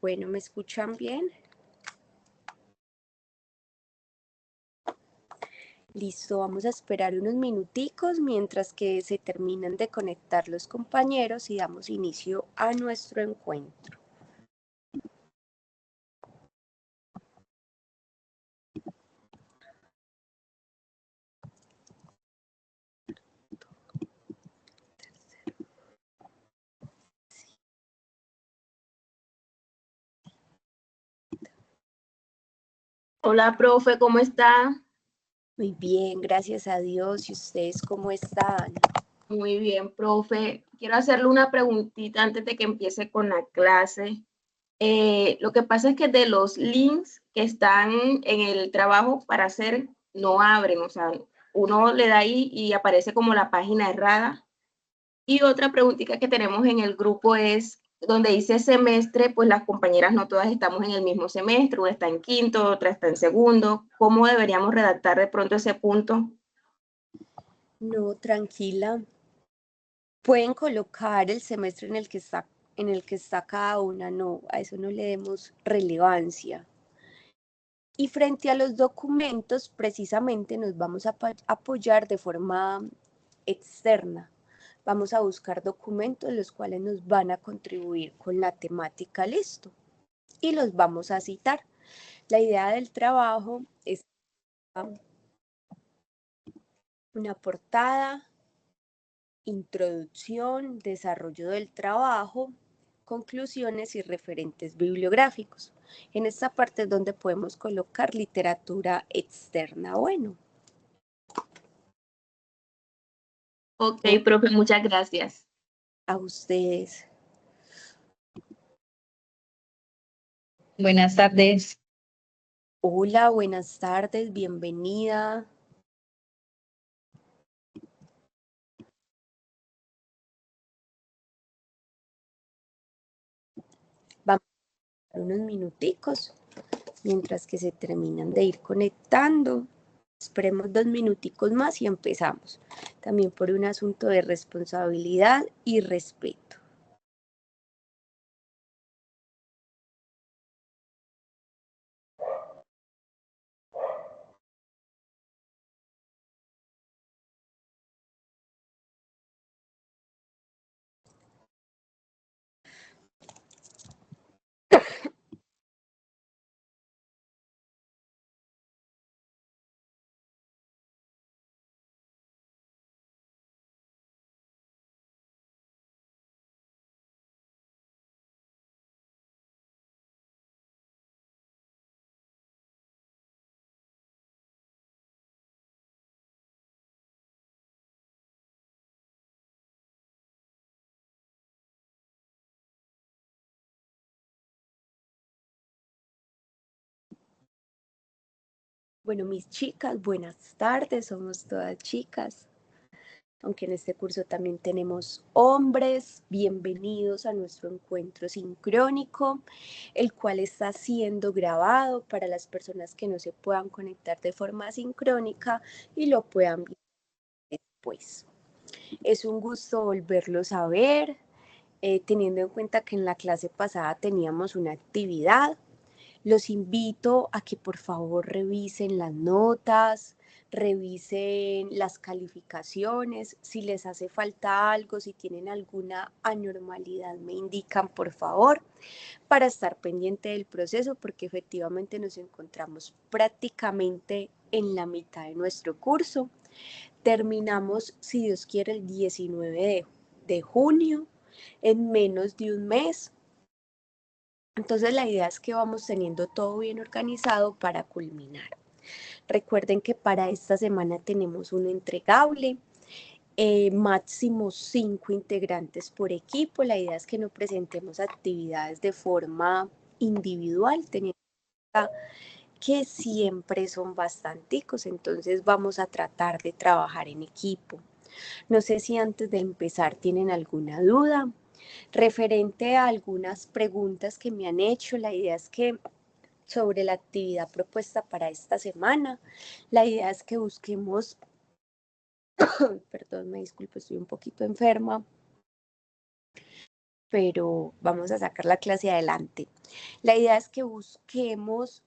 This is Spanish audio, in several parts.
Bueno, ¿me escuchan bien? Listo, vamos a esperar unos minuticos mientras que se terminan de conectar los compañeros y damos inicio a nuestro encuentro. Hola, profe, ¿cómo está? Muy bien, gracias a Dios. ¿Y ustedes cómo están? Muy bien, profe. Quiero hacerle una preguntita antes de que empiece con la clase. Lo que pasa es que de los links que están en el trabajo para hacer, no abren, o sea, uno le da ahí y aparece como la página errada. Y otra preguntita que tenemos en el grupo es, donde dice semestre, pues las compañeras no todas estamos en el mismo semestre, una está en quinto, otra está en segundo. ¿Cómo deberíamos redactar de pronto ese punto? No, tranquila. Pueden colocar el semestre en el que está cada una, no, a eso no le demos relevancia. Y frente a los documentos, precisamente nos vamos a apoyar de forma externa. Vamos a buscar documentos los cuales nos van a contribuir con la temática, listo, y los vamos a citar. La idea del trabajo es una portada, introducción, desarrollo del trabajo, conclusiones y referentes bibliográficos. En esta parte es donde podemos colocar literatura externa. Bueno. Ok, profe, muchas gracias. A ustedes. Buenas tardes. Hola, buenas tardes, bienvenida. Vamos a dar unos minuticos mientras que se terminan de ir conectando. Esperemos 2 minuticos más y empezamos. También por un asunto de responsabilidad y respeto. Bueno, mis chicas, buenas tardes, somos todas chicas, aunque en este curso también tenemos hombres. Bienvenidos a nuestro encuentro sincrónico, el cual está siendo grabado para las personas que no se puedan conectar de forma sincrónica y lo puedan ver después. Es un gusto volverlos a ver, teniendo en cuenta que en la clase pasada teníamos una actividad. Los invito a que por favor revisen las notas, revisen las calificaciones, si les hace falta algo, si tienen alguna anormalidad, me indican por favor, para estar pendiente del proceso, porque efectivamente nos encontramos prácticamente en la mitad de nuestro curso. Terminamos, si Dios quiere, el 19 de junio, en menos de un mes. Entonces la idea es que vamos teniendo todo bien organizado para culminar. Recuerden que para esta semana tenemos un entregable, máximo 5 integrantes por equipo. La idea es que no presentemos actividades de forma individual, teniendo en cuenta que siempre son bastanticos, entonces vamos a tratar de trabajar en equipo. No sé si antes de empezar tienen alguna duda. Referente a algunas preguntas que me han hecho, la idea es que sobre la actividad propuesta para esta semana, la idea es que busquemos, perdón, me disculpo, estoy un poquito enferma, pero vamos a sacar la clase adelante. La idea es que busquemos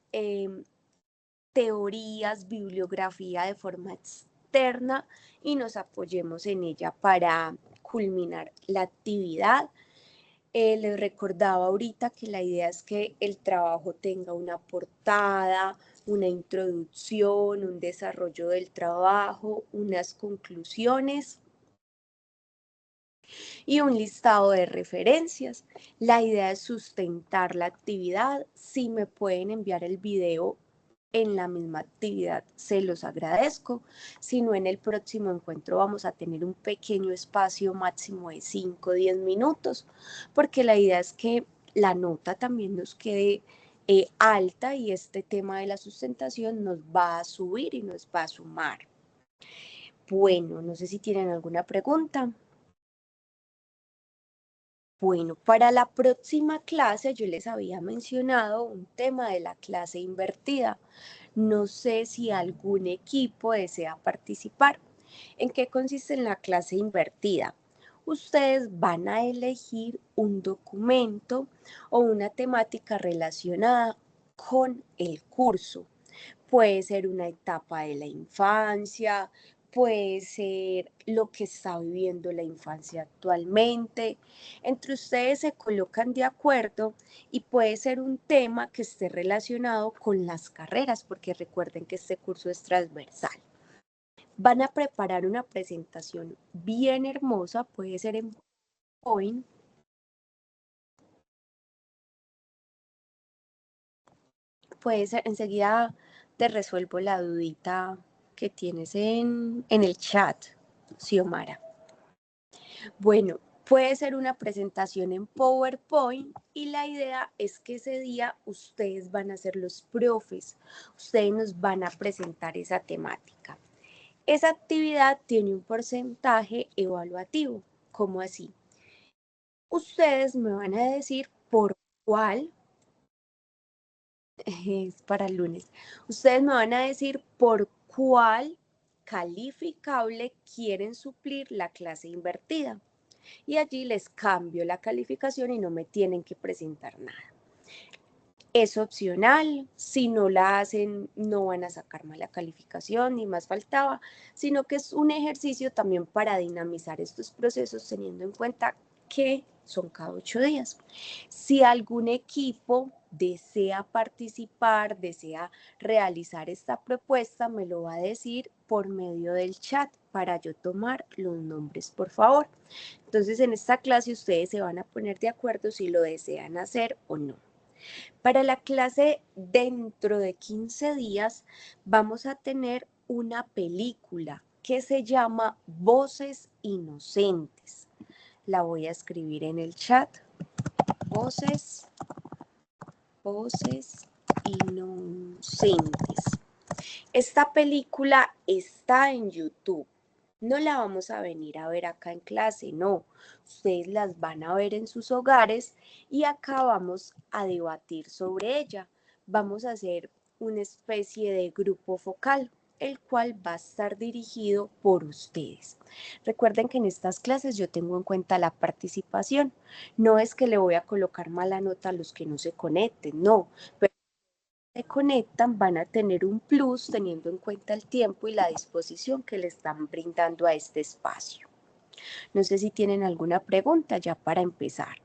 teorías, bibliografía de forma externa y nos apoyemos en ella para culminar la actividad. Les recordaba ahorita que la idea es que el trabajo tenga una portada, una introducción, un desarrollo del trabajo, unas conclusiones y un listado de referencias. La idea es sustentar la actividad. Si me pueden enviar el video en la misma actividad, se los agradezco. Si no, en el próximo encuentro vamos a tener un pequeño espacio máximo de 5 o 10 minutos, porque la idea es que la nota también nos quede alta y este tema de la sustentación nos va a subir y nos va a sumar. Bueno, no sé si tienen alguna pregunta. Bueno, para la próxima clase yo les había mencionado un tema de la clase invertida. No sé si algún equipo desea participar. ¿En qué consiste la clase invertida? Ustedes van a elegir un documento o una temática relacionada con el curso. Puede ser una etapa de la infancia, puede ser lo que está viviendo la infancia actualmente. Entre ustedes se colocan de acuerdo y puede ser un tema que esté relacionado con las carreras, porque recuerden que este curso es transversal. Van a preparar una presentación bien hermosa, puede ser en PowerPoint. Puede ser, enseguida te resuelvo la dudita que tienes en el chat, Xiomara. Bueno, puede ser una presentación en PowerPoint y la idea es que ese día ustedes van a ser los profes, ustedes nos van a presentar esa temática. Esa actividad tiene un porcentaje evaluativo. ¿Cómo así? Ustedes me van a decir por cuál, es para el lunes, ustedes me van a decir por cuál calificable quieren suplir la clase invertida. Y allí les cambio la calificación y no me tienen que presentar nada. Es opcional, si no la hacen no van a sacar mala calificación, ni más faltaba, sino que es un ejercicio también para dinamizar estos procesos teniendo en cuenta que son cada 8 días. Si algún equipo desea participar, desea realizar esta propuesta, me lo va a decir por medio del chat para yo tomar los nombres, por favor. Entonces, en esta clase ustedes se van a poner de acuerdo si lo desean hacer o no. Para la clase dentro de 15 días vamos a tener una película que se llama Voces Inocentes. La voy a escribir en el chat. Voces Inocentes. Esta película está en YouTube. No la vamos a venir a ver acá en clase, no. Ustedes las van a ver en sus hogares y acá vamos a debatir sobre ella. Vamos a hacer una especie de grupo focal, el cual va a estar dirigido por ustedes. Recuerden que en estas clases yo tengo en cuenta la participación. No es que le voy a colocar mala nota a los que no se conecten, no. Pero se conectan van a tener un plus teniendo en cuenta el tiempo y la disposición que le están brindando a este espacio. No sé si tienen alguna pregunta ya para empezar.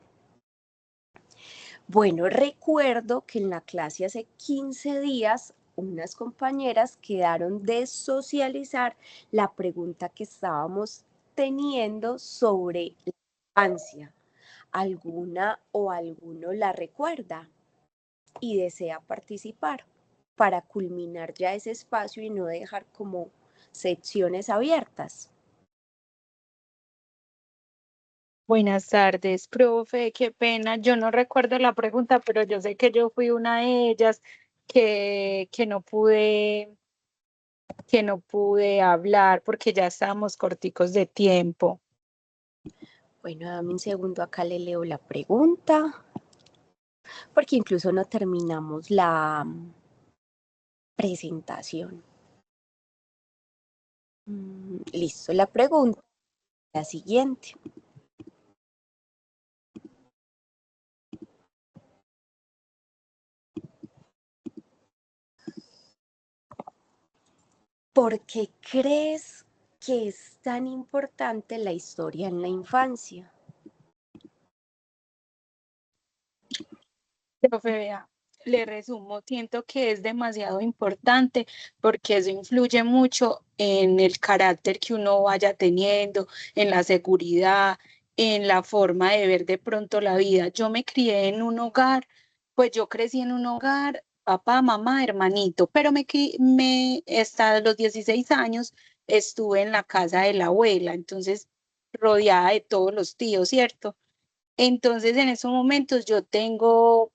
Bueno, recuerdo que en la clase hace 15 días unas compañeras quedaron de socializar la pregunta que estábamos teniendo sobre la infancia. ¿Alguna o alguno la recuerda y desea participar para culminar ya ese espacio y no dejar como secciones abiertas? Buenas tardes, profe. Qué pena. Yo no recuerdo la pregunta, pero yo sé que yo fui una de ellas que no pude hablar porque ya estábamos corticos de tiempo. Bueno, dame un segundo, acá le leo la pregunta, porque incluso no terminamos la presentación. Listo, la pregunta es la siguiente. ¿por qué crees que es tan importante la historia en la infancia? Profe, vea, le resumo, siento que es demasiado importante porque eso influye mucho en el carácter que uno vaya teniendo, en la seguridad, en la forma de ver de pronto la vida. Yo me crié en un hogar, pues yo crecí en un hogar, papá, mamá, hermanito, pero hasta los 16 años estuve en la casa de la abuela, entonces rodeada de todos los tíos, ¿cierto? Entonces, en esos momentos yo tengo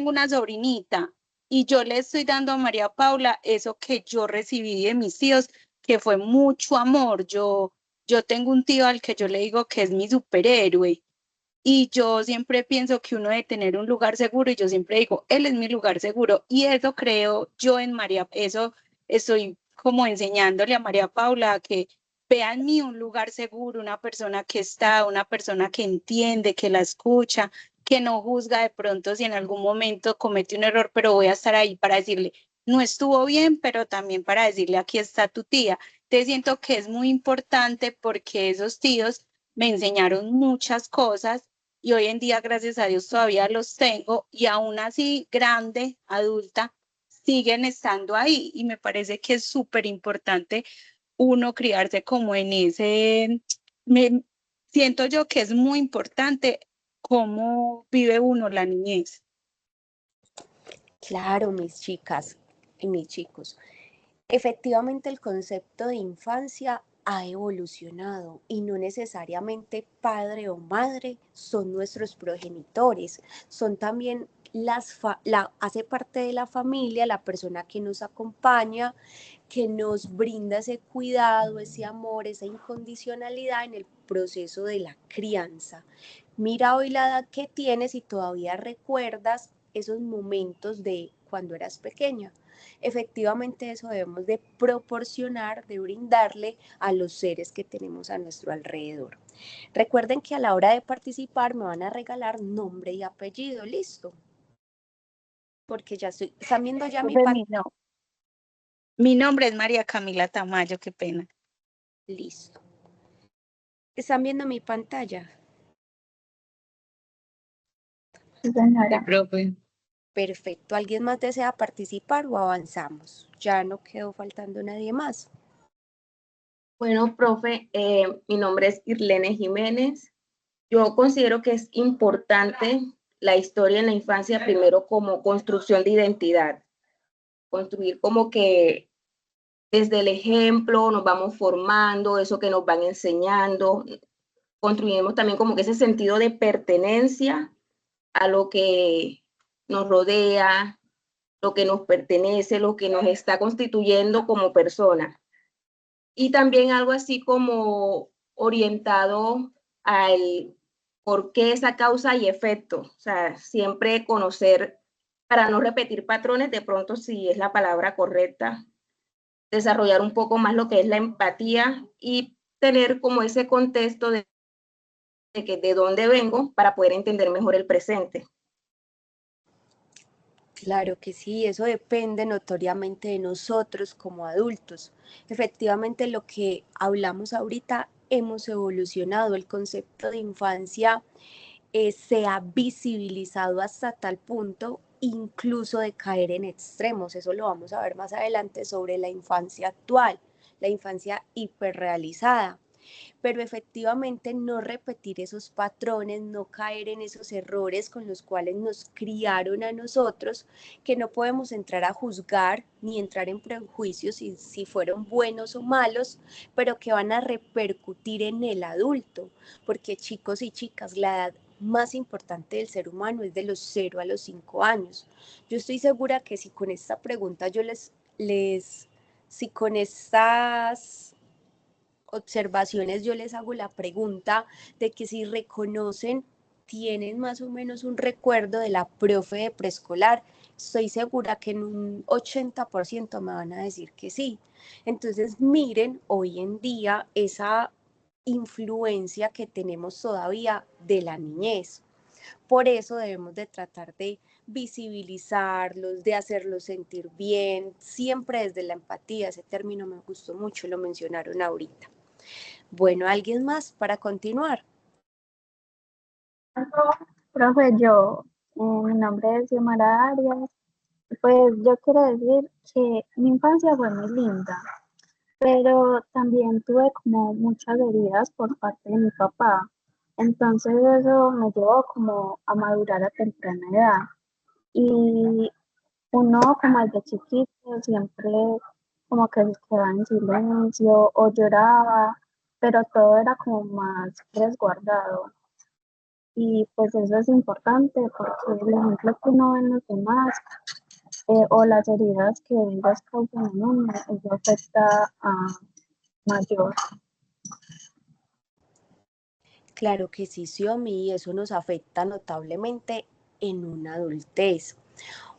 una sobrinita y yo le estoy dando a María Paula eso que yo recibí de mis tíos, que fue mucho amor. Yo tengo un tío al que yo le digo que es mi superhéroe y yo siempre pienso que uno debe tener un lugar seguro y yo siempre digo, él es mi lugar seguro y eso creo yo en María, eso estoy como enseñándole a María Paula a que vea en mí un lugar seguro, una persona que está, una persona que entiende, que la escucha, que no juzga de pronto si en algún momento comete un error, pero voy a estar ahí para decirle, no estuvo bien, pero también para decirle, aquí está tu tía. Te siento que es muy importante porque esos tíos me enseñaron muchas cosas y hoy en día, gracias a Dios, todavía los tengo y aún así grande, adulta, siguen estando ahí y me parece que es súper importante uno criarse como en me, siento yo que es muy importante cómo vive uno la niñez. Claro, mis chicas y mis chicos. Efectivamente, el concepto de infancia ha evolucionado y no necesariamente padre o madre son nuestros progenitores, son también hace parte de la familia, la persona que nos acompaña, que nos brinda ese cuidado, ese amor, esa incondicionalidad en el proceso de la crianza. Mira hoy la edad que tienes y todavía recuerdas esos momentos de cuando eras pequeña. Efectivamente, eso debemos de proporcionar, de brindarle a los seres que tenemos a nuestro alrededor. Recuerden que a la hora de participar me van a regalar nombre y apellido, listo. Porque están viendo ya mi pantalla. No, mi nombre es María Camila Tamayo, qué pena. Listo. ¿Están viendo mi pantalla? Sí, profe. Perfecto. ¿Alguien más desea participar o avanzamos? Ya no quedó faltando nadie más. Bueno, profe, mi nombre es Irlene Jiménez. Yo considero que es importante la historia en la infancia primero como construcción de identidad, construir como que desde el ejemplo nos vamos formando, eso que nos van enseñando, construimos también como que ese sentido de pertenencia a lo que nos rodea, lo que nos pertenece, lo que nos está constituyendo como persona. Y también algo así como orientado al por qué esa causa y efecto, o sea, siempre conocer para no repetir patrones, de pronto si es la palabra correcta, desarrollar un poco más lo que es la empatía y tener como ese contexto de dónde vengo para poder entender mejor el presente. Claro que sí, eso depende notoriamente de nosotros como adultos. Efectivamente, lo que hablamos ahorita, hemos evolucionado. El concepto de infancia se ha visibilizado hasta tal punto incluso de caer en extremos. Eso lo vamos a ver más adelante sobre la infancia actual, la infancia hiperrealizada, pero efectivamente no repetir esos patrones, no caer en esos errores con los cuales nos criaron a nosotros, que no podemos entrar a juzgar ni entrar en prejuicios si fueron buenos o malos, pero que van a repercutir en el adulto, porque chicos y chicas, la edad más importante del ser humano es de los 0 a los 5 años. Yo estoy segura que si con esta pregunta yo si con estas observaciones yo les hago la pregunta de que si reconocen, tienen más o menos un recuerdo de la profe de preescolar, estoy segura que en un 80% me van a decir que sí. Entonces miren hoy en día esa influencia que tenemos todavía de la niñez. Por eso debemos de tratar de visibilizarlos, de hacerlos sentir bien, siempre desde la empatía. Ese término me gustó mucho, lo mencionaron ahorita. Bueno, ¿alguien más para continuar? Profe, mi nombre es Xiomara Arias. Pues yo quiero decir que mi infancia fue muy linda, pero también tuve como muchas heridas por parte de mi papá. Entonces eso me llevó como a madurar a temprana edad. Y uno como desde chiquito siempre como que se quedaba en silencio o lloraba, pero todo era como más resguardado. Y pues eso es importante porque el ejemplo que uno ve en los demás o las heridas que ellos causan en uno, eso afecta a mayor. Claro que sí, Xiomi, y eso nos afecta notablemente en una adultez.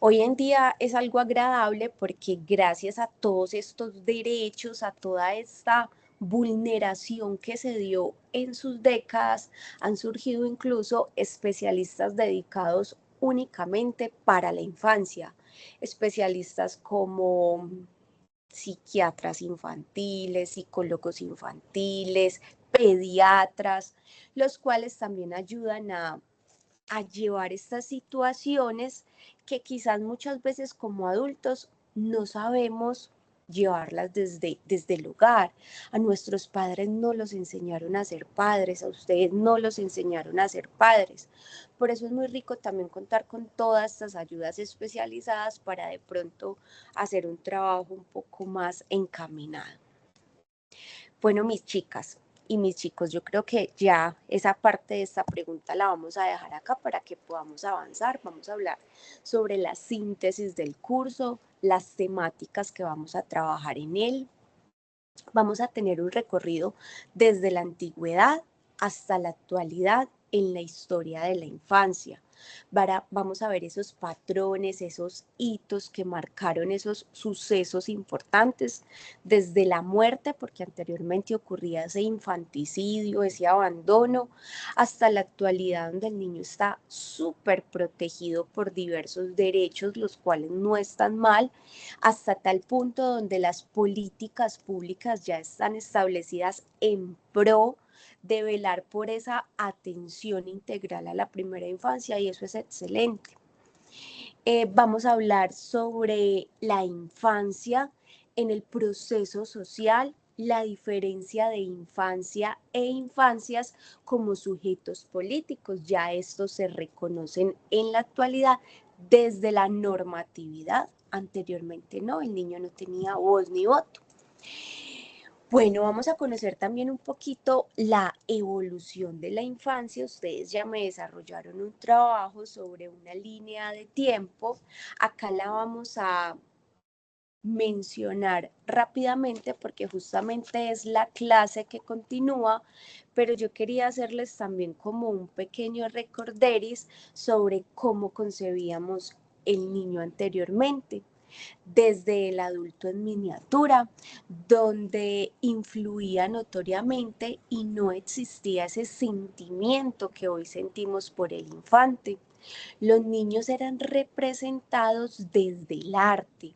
Hoy en día es algo agradable porque gracias a todos estos derechos, a toda esta vulneración que se dio en sus décadas, han surgido incluso especialistas dedicados únicamente para la infancia, especialistas como psiquiatras infantiles, psicólogos infantiles, pediatras, los cuales también ayudan a llevar estas situaciones que quizás muchas veces como adultos no sabemos llevarlas desde el hogar. A nuestros padres no los enseñaron a ser padres, a ustedes no los enseñaron a ser padres. Por eso es muy rico también contar con todas estas ayudas especializadas para de pronto hacer un trabajo un poco más encaminado. Bueno, mis chicas y mis chicos, yo creo que ya esa parte de esta pregunta la vamos a dejar acá para que podamos avanzar. Vamos a hablar sobre la síntesis del curso, las temáticas que vamos a trabajar en él. Vamos a tener un recorrido desde la antigüedad hasta la actualidad en la historia de la infancia. Vamos a ver esos patrones, esos hitos que marcaron esos sucesos importantes, desde la muerte, porque anteriormente ocurría ese infanticidio, ese abandono, hasta la actualidad donde el niño está súper protegido por diversos derechos, los cuales no están mal, hasta tal punto donde las políticas públicas ya están establecidas en pro de velar por esa atención integral a la primera infancia, y eso es excelente. Vamos a hablar sobre la infancia en el proceso social, la diferencia de infancia e infancias como sujetos políticos. Ya estos se reconocen en la actualidad desde la normatividad. Anteriormente no, el niño no tenía voz ni voto. Bueno, vamos a conocer también un poquito la evolución de la infancia. Ustedes ya me desarrollaron un trabajo sobre una línea de tiempo. Acá la vamos a mencionar rápidamente porque justamente es la clase que continúa, pero yo quería hacerles también como un pequeño recorderis sobre cómo concebíamos el niño anteriormente, desde el adulto en miniatura, donde influía notoriamente y no existía ese sentimiento que hoy sentimos por el infante. Los niños eran representados desde el arte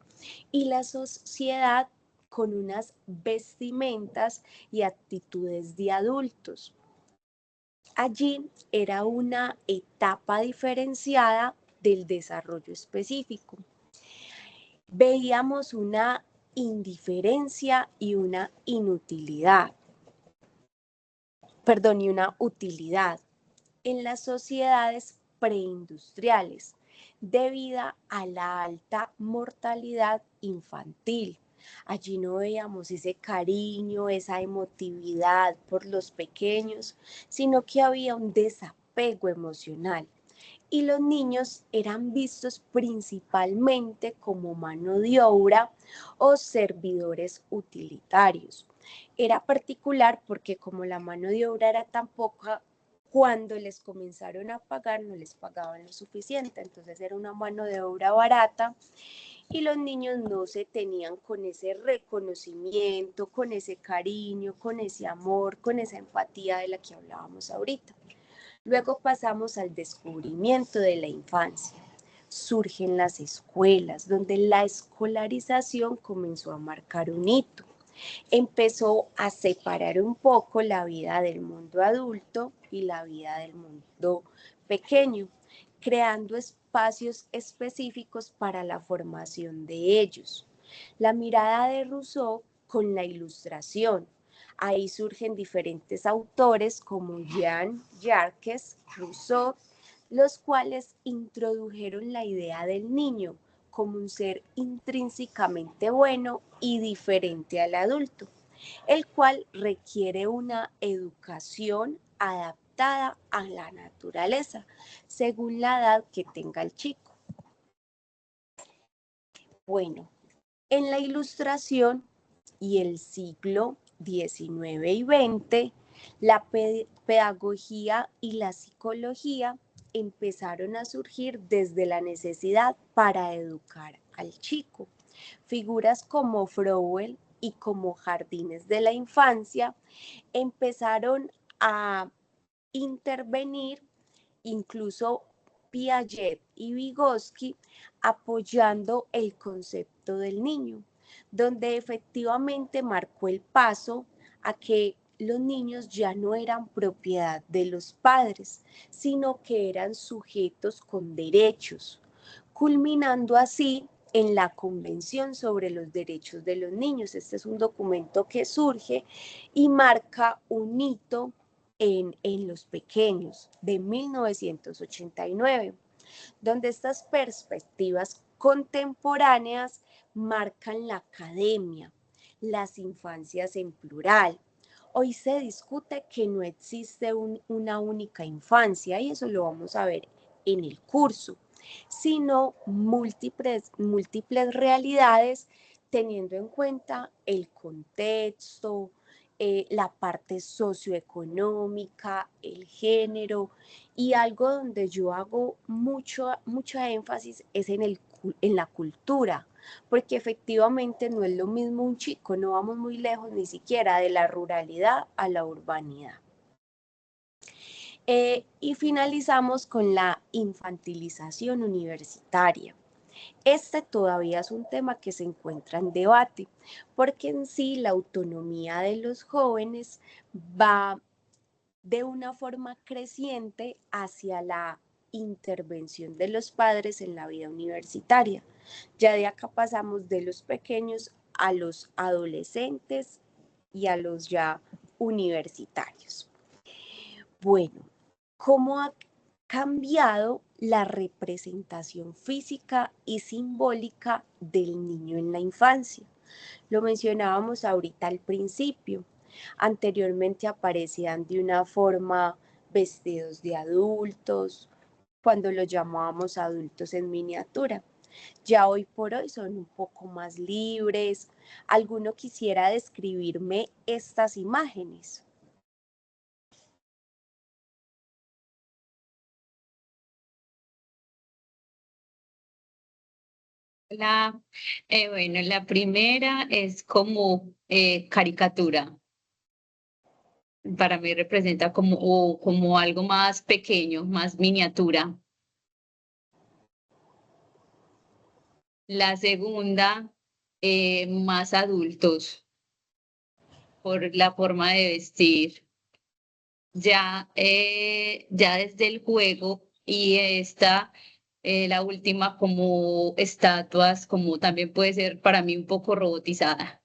y la sociedad con unas vestimentas y actitudes de adultos. Allí era una etapa diferenciada del desarrollo específico. Veíamos una indiferencia y una inutilidad, y una utilidad en las sociedades preindustriales debido a la alta mortalidad infantil. Allí no veíamos ese cariño, esa emotividad por los pequeños, sino que había un desapego emocional. Y los niños eran vistos principalmente como mano de obra o servidores utilitarios. Era particular porque como la mano de obra era tan poca, cuando les comenzaron a pagar no les pagaban lo suficiente, entonces era una mano de obra barata y los niños no se tenían con ese reconocimiento, con ese cariño, con ese amor, con esa empatía de la que hablábamos ahorita. Luego pasamos al descubrimiento de la infancia. Surgen las escuelas, donde la escolarización comenzó a marcar un hito. Empezó a separar un poco la vida del mundo adulto y la vida del mundo pequeño, creando espacios específicos para la formación de ellos. La mirada de Rousseau con la ilustración. Ahí surgen diferentes autores como Jean-Jacques Rousseau, los cuales introdujeron la idea del niño como un ser intrínsecamente bueno y diferente al adulto, el cual requiere una educación adaptada a la naturaleza, según la edad que tenga el chico. Bueno, en la ilustración y el siglo XIX y XX, la pedagogía y la psicología empezaron a surgir desde la necesidad para educar al chico. Figuras como Froebel y como Jardines de la Infancia empezaron a intervenir, incluso Piaget y Vygotsky, apoyando el concepto del niño, donde efectivamente marcó el paso a que los niños ya no eran propiedad de los padres, sino que eran sujetos con derechos, culminando así en la Convención sobre los Derechos de los Niños. Este es un documento que surge y marca un hito en los pequeños de 1989, donde estas perspectivas contemporáneas marcan la academia, las infancias en plural. Hoy se discute que no existe una única infancia y eso lo vamos a ver en el curso, sino múltiples realidades teniendo en cuenta el contexto, la parte socioeconómica, el género, y algo donde yo hago mucha énfasis es en la cultura, porque efectivamente no es lo mismo un chico, no vamos muy lejos ni siquiera de la ruralidad a la urbanidad. Y finalizamos con la infantilización universitaria. Este todavía es un tema que se encuentra en debate, porque en sí la autonomía de los jóvenes va de una forma creciente hacia la intervención de los padres en la vida universitaria. Ya de acá pasamos de los pequeños a los adolescentes y a los ya universitarios. Bueno, ¿cómo ha cambiado la representación física y simbólica del niño en la infancia? Lo mencionábamos ahorita al principio. Anteriormente aparecían de una forma vestidos de adultos, cuando los llamábamos adultos en miniatura. Ya hoy por hoy son un poco más libres. ¿Alguno quisiera describirme estas imágenes? Bueno, la primera es como caricatura. Para mí representa como algo más pequeño, más miniatura. La segunda, más adultos, por la forma de vestir. Ya desde el juego y la última como estatuas, como también puede ser para mí un poco robotizada.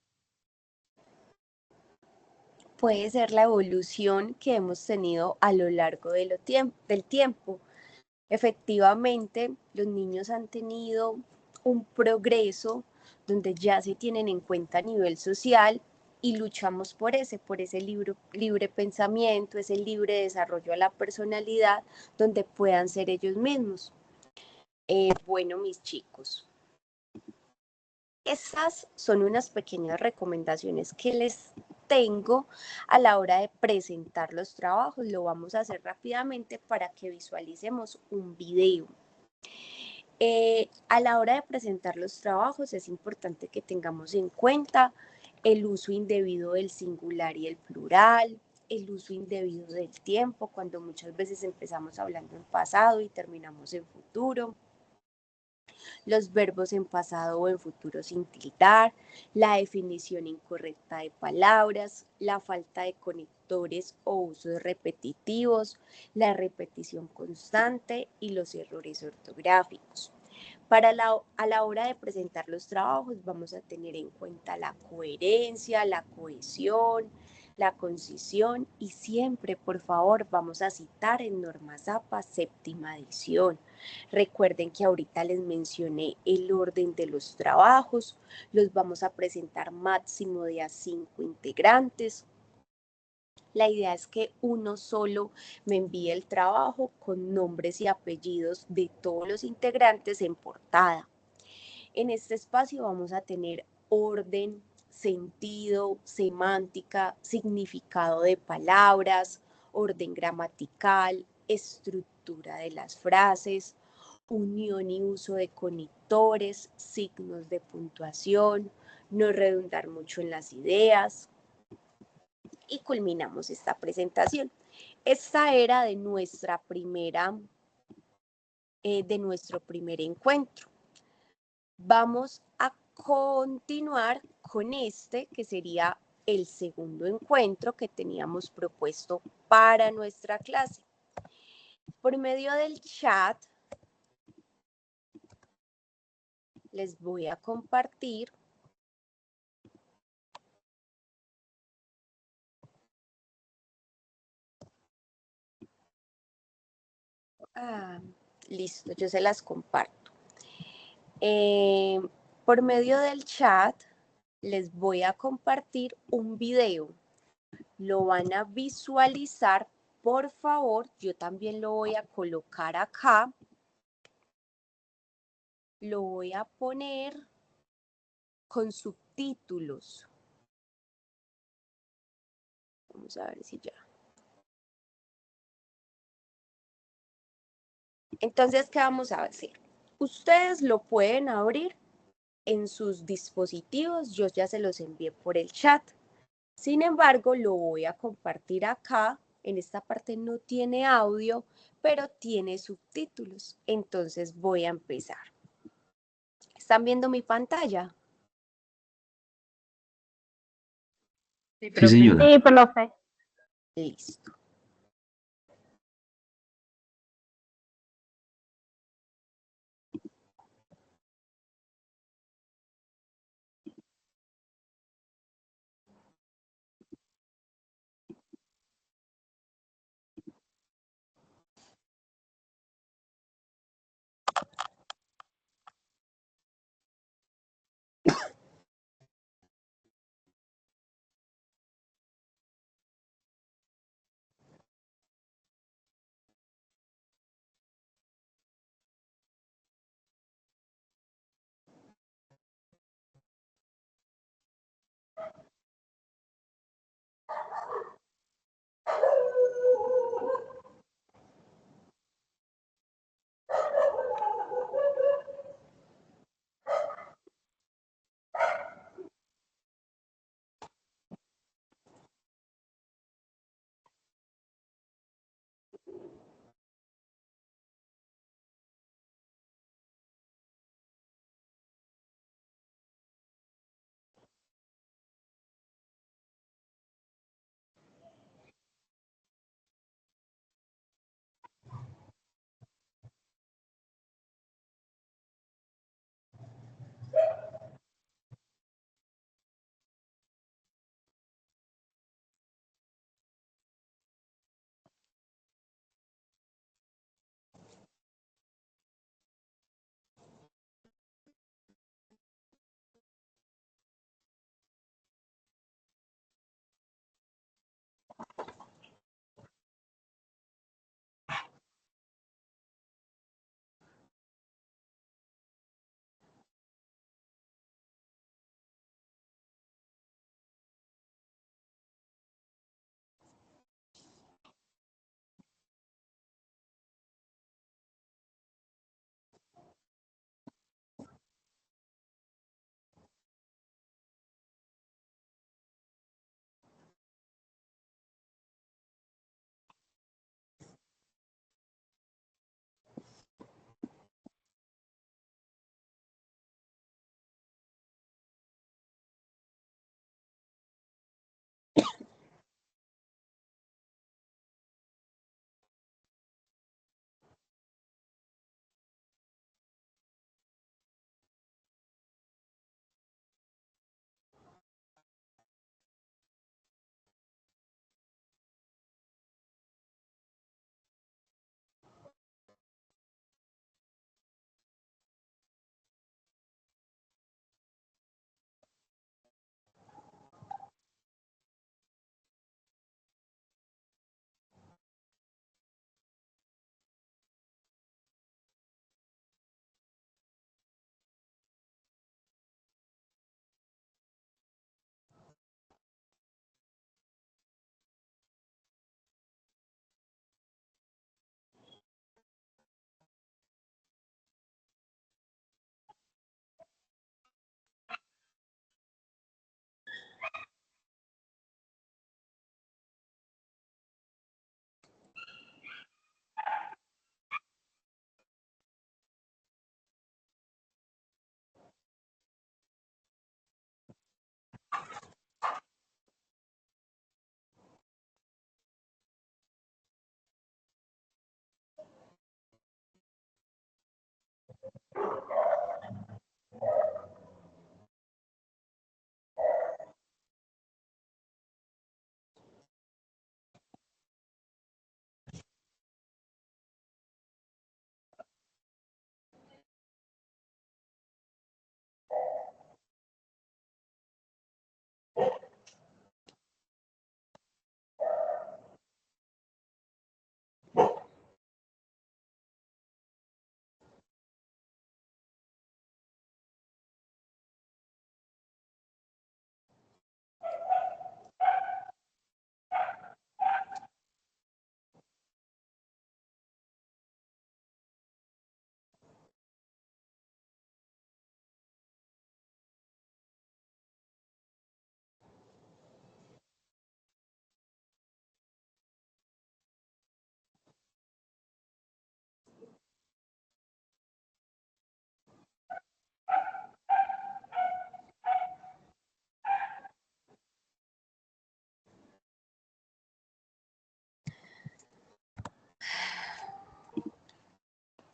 Puede ser la evolución que hemos tenido a lo largo del tiempo. Efectivamente, los niños han tenido un progreso donde ya se tienen en cuenta a nivel social y luchamos por ese libre pensamiento, ese libre desarrollo a la personalidad, donde puedan ser ellos mismos. Bueno, mis chicos, esas son unas pequeñas recomendaciones que les tengo a la hora de presentar los trabajos. Lo vamos a hacer rápidamente para que visualicemos un video. A la hora de presentar los trabajos es importante que tengamos en cuenta el uso indebido del singular y el plural, el uso indebido del tiempo, cuando muchas veces empezamos hablando en pasado y terminamos en futuro. Los verbos en pasado o en futuro sin tildar, la definición incorrecta de palabras, la falta de conectores o usos repetitivos, la repetición constante y los errores ortográficos. A la hora de presentar los trabajos vamos a tener en cuenta la coherencia, la cohesión, la concisión y siempre, por favor, vamos a citar en Normas APA séptima edición. Recuerden que ahorita les mencioné el orden de los trabajos, los vamos a presentar máximo de a 5 integrantes. La idea es que uno solo me envíe el trabajo con nombres y apellidos de todos los integrantes en portada. En este espacio vamos a tener orden, sentido, semántica, significado de palabras, orden gramatical, estructura de las frases, unión y uso de conectores, signos de puntuación, no redundar mucho en las ideas, y culminamos esta presentación. Esta era de nuestro primer encuentro. Vamos a continuar con este, que sería el segundo encuentro que teníamos propuesto para nuestra clase. Por medio del chat, les voy a compartir listo, yo se las comparto. Por medio del chat les voy a compartir un video. Lo van a visualizar, por favor. Yo también lo voy a colocar acá. Lo voy a poner con subtítulos. Vamos a ver si ya. Entonces, ¿qué vamos a hacer? Ustedes lo pueden abrir en sus dispositivos. Yo ya se los envié por el chat. Sin embargo, lo voy a compartir acá. En esta parte no tiene audio, pero tiene subtítulos. Entonces voy a empezar. ¿Están viendo mi pantalla? Sí, Sí, señora. Sí, profe. Listo.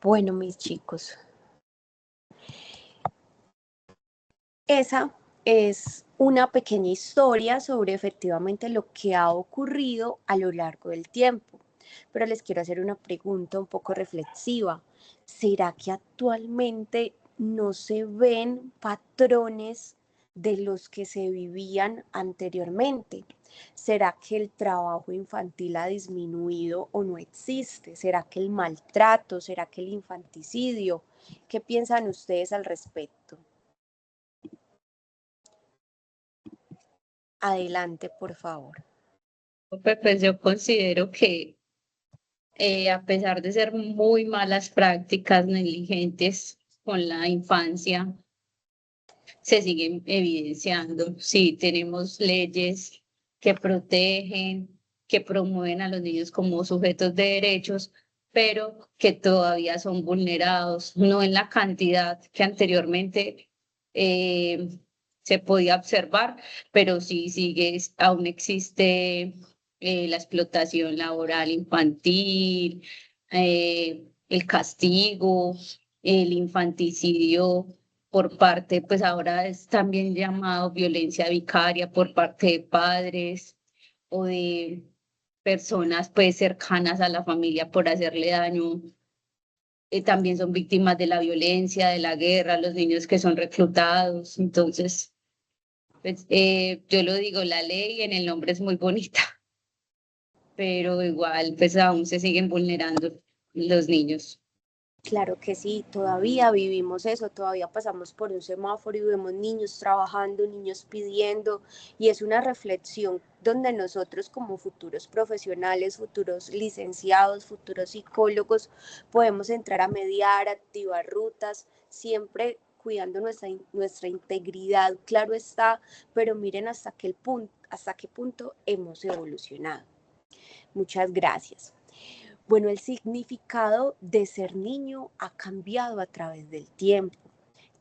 Bueno, mis chicos, esa es una pequeña historia sobre efectivamente lo que ha ocurrido a lo largo del tiempo. Pero les quiero hacer una pregunta un poco reflexiva. ¿Será que actualmente no se ven patrones de los que se vivían anteriormente? ¿Será que el trabajo infantil ha disminuido o no existe? ¿Será que el maltrato? ¿Será que el infanticidio? ¿Qué piensan ustedes al respecto? Adelante, por favor. Pues yo considero que a pesar de ser muy malas prácticas negligentes con la infancia, se siguen evidenciando. Sí, tenemos leyes que protegen, que promueven a los niños como sujetos de derechos, pero que todavía son vulnerados, no en la cantidad que anteriormente se podía observar, pero sí sigue, aún existe la explotación laboral infantil, el castigo, el infanticidio por parte, pues ahora es también llamado violencia vicaria por parte de padres o de personas pues cercanas a la familia por hacerle daño. También son víctimas de la violencia, de la guerra, los niños que son reclutados. Entonces, pues, yo lo digo, la ley en el nombre es muy bonita, pero igual pues aún se siguen vulnerando los niños. Claro que sí, todavía vivimos eso, todavía pasamos por un semáforo y vemos niños trabajando, niños pidiendo, y es una reflexión donde nosotros como futuros profesionales, futuros licenciados, futuros psicólogos, podemos entrar a mediar, a activar rutas, siempre cuidando nuestra integridad, claro está, pero miren hasta qué punto hemos evolucionado. Muchas gracias. Bueno, el significado de ser niño ha cambiado a través del tiempo,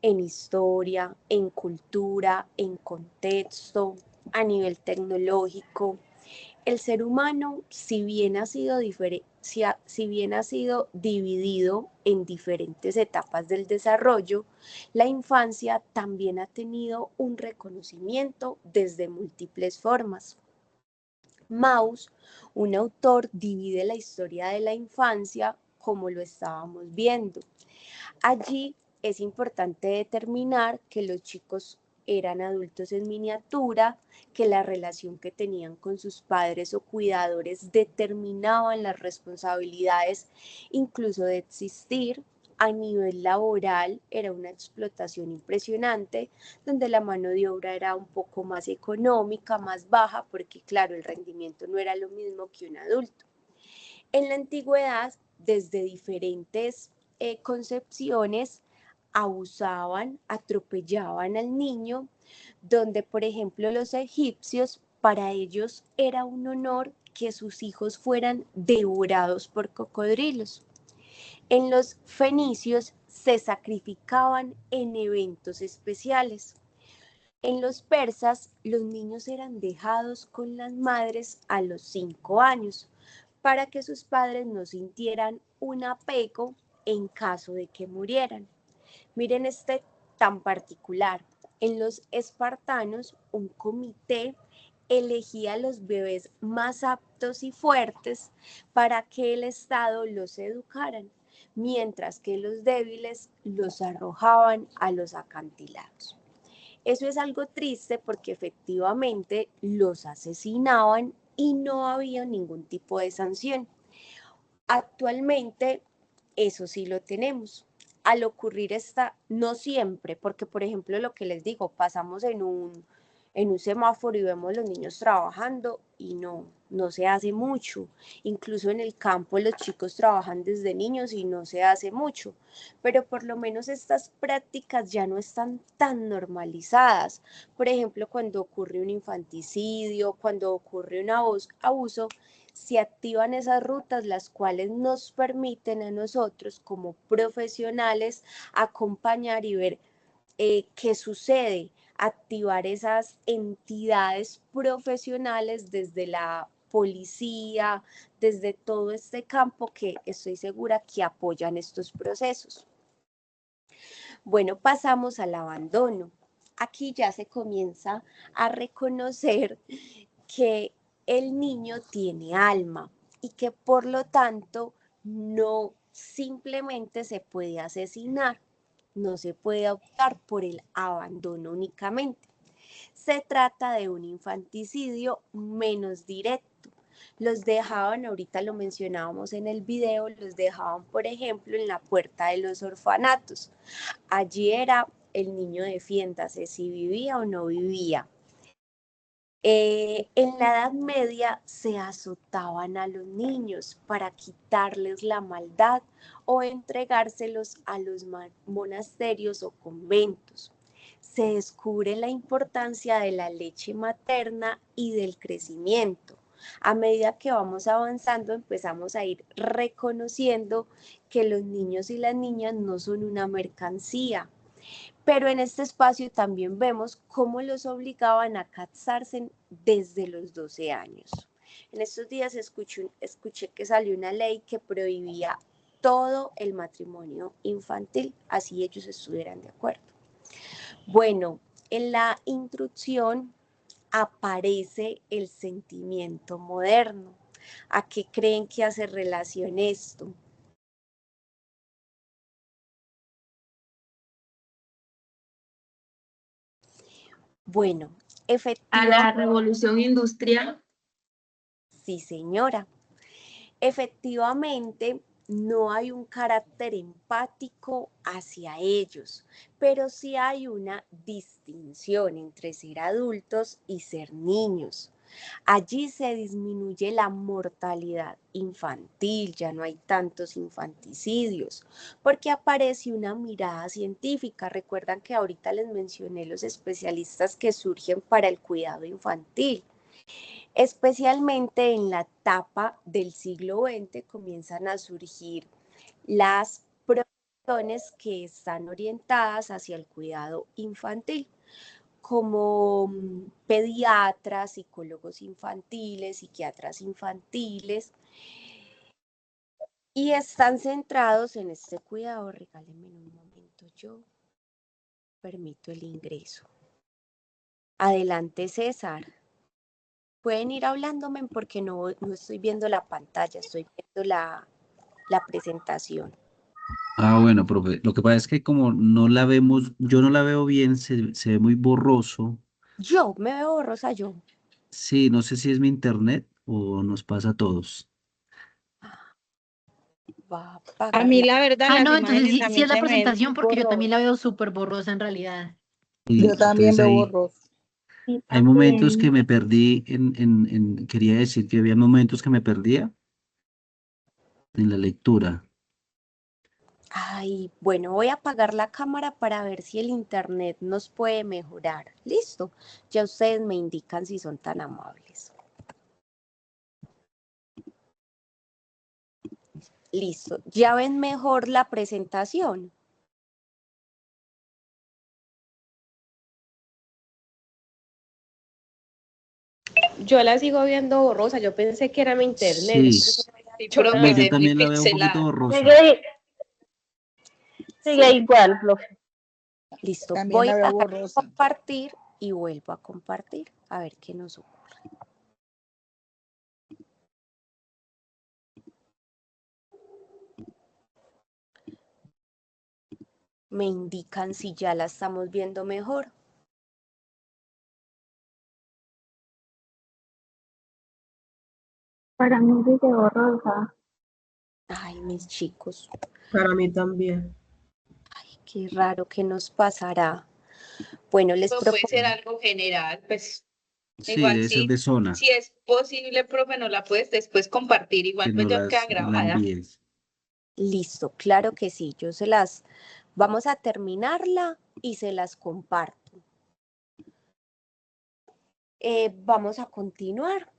en historia, en cultura, en contexto, a nivel tecnológico. El ser humano, si bien ha sido dividido en diferentes etapas del desarrollo, la infancia también ha tenido un reconocimiento desde múltiples formas. Mauss, un autor, divide la historia de la infancia como lo estábamos viendo. Allí es importante determinar que los chicos eran adultos en miniatura, que la relación que tenían con sus padres o cuidadores determinaban las responsabilidades incluso de existir. A nivel laboral era una explotación impresionante, donde la mano de obra era un poco más económica, más baja, porque claro, el rendimiento no era lo mismo que un adulto. En la antigüedad, desde diferentes concepciones, abusaban, atropellaban al niño, donde por ejemplo los egipcios, para ellos era un honor que sus hijos fueran devorados por cocodrilos. En los fenicios se sacrificaban en eventos especiales. En los persas, los niños eran dejados con las madres a los 5 años para que sus padres no sintieran un apego en caso de que murieran. Miren este tan particular. En los espartanos, un comité elegía a los bebés más aptos y fuertes para que el Estado los educaran, mientras que los débiles los arrojaban a los acantilados. Eso es algo triste porque efectivamente los asesinaban y no había ningún tipo de sanción. Actualmente eso sí lo tenemos. Al ocurrir esta, no siempre, porque por ejemplo lo que les digo, pasamos en un semáforo y vemos los niños trabajando y no se hace mucho. Incluso en el campo los chicos trabajan desde niños y no se hace mucho. Pero por lo menos estas prácticas ya no están tan normalizadas. Por ejemplo, cuando ocurre un infanticidio, cuando ocurre un abuso, se activan esas rutas, las cuales nos permiten a nosotros como profesionales acompañar y ver qué sucede, activar esas entidades profesionales desde la policía, desde todo este campo que estoy segura que apoyan estos procesos. Bueno, pasamos al abandono. Aquí ya se comienza a reconocer que el niño tiene alma y que por lo tanto no simplemente se puede asesinar, no se puede optar por el abandono únicamente. Se trata de un infanticidio menos directo. Los dejaban, ahorita lo mencionábamos en el video, los dejaban, por ejemplo, en la puerta de los orfanatos. Allí era el niño defiéndase si vivía o no vivía. En la Edad Media se azotaban a los niños para quitarles la maldad o entregárselos a los monasterios o conventos. Se descubre la importancia de la leche materna y del crecimiento. A medida que vamos avanzando, empezamos a ir reconociendo que los niños y las niñas no son una mercancía. Pero en este espacio también vemos cómo los obligaban a casarse desde los 12 años. En estos días escuché que salió una ley que prohibía todo el matrimonio infantil, así ellos estuvieran de acuerdo. Bueno, en la introducción aparece el sentimiento moderno. ¿A qué creen que hace relación esto? Bueno, A la revolución industrial. Sí, señora. Efectivamente, no hay un carácter empático hacia ellos, pero sí hay una distinción entre ser adultos y ser niños. Allí se disminuye la mortalidad infantil, ya no hay tantos infanticidios, porque aparece una mirada científica. Recuerdan que ahorita les mencioné los especialistas que surgen para el cuidado infantil. Especialmente en la etapa del siglo XX comienzan a surgir las profesiones que están orientadas hacia el cuidado infantil, como pediatras, psicólogos infantiles, psiquiatras infantiles, y están centrados en este cuidado. Regálenme un momento, yo permito el ingreso. Adelante, César. Pueden ir hablándome porque no estoy viendo la pantalla, estoy viendo la presentación. Ah, bueno, profe. Lo que pasa es que como no la vemos, yo no la veo bien, se ve muy borroso. Yo me veo borrosa yo. Sí, no sé si es mi internet o nos pasa a todos. Va a A apagar mí la... la verdad Ah, las no, entonces imágenes sí, a sí mí es la se me ven presentación muy porque yo también la borrosas. veo súper borrosa en realidad. Y Yo también entonces veo ahí borroso. Sí, hay momentos que también. me perdí quería decir que había momentos que me perdía en la lectura. Ay, bueno, voy a apagar la cámara para ver si el internet nos puede mejorar. Listo, ya ustedes me indican si son tan amables. Listo, ¿ya ven mejor la presentación? Yo la sigo viendo borrosa, yo pensé que era mi internet. Sí, Sí, Yo profe, no, yo se ve muy también la veo un poquito pixelada. borrosa. Sigue Sí, igual, profe. listo, También voy la a veo dar a borrosa. compartir y vuelvo a compartir, a ver qué nos ocurre. Me indican si ya la estamos viendo mejor. Para mí sigue borrosa. Ay, mis chicos, Para mí también. qué raro, ¿qué nos pasará? Bueno, les Pero puede propongo, ser algo general, pues Sí, igual debe ser sí. de zona, Si es posible, profe, no la puedes después compartir, que igual pues no ya queda la grabada. envíes. listo, claro que sí, yo se las, vamos a terminarla y se las comparto. Vamos a continuar.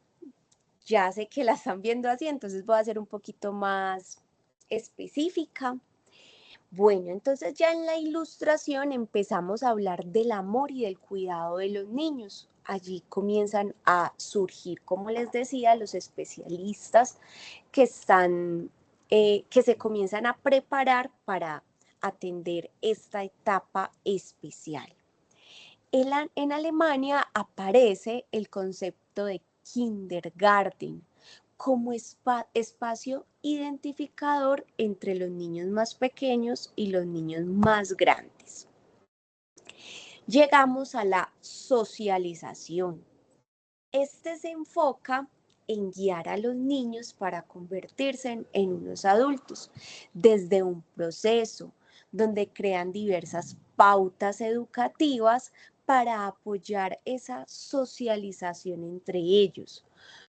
Ya sé que la están viendo así, entonces voy a ser un poquito más específica. Bueno, entonces ya en la ilustración empezamos a hablar del amor y del cuidado de los niños. allí comienzan a surgir, como les decía, los especialistas que se comienzan a preparar para atender esta etapa especial. En Alemania aparece el concepto de kindergarten como espacio identificador entre los niños más pequeños y los niños más grandes. Llegamos a la socialización. Este se enfoca en guiar a los niños para convertirse en unos adultos desde un proceso donde crean diversas pautas educativas para apoyar esa socialización entre ellos,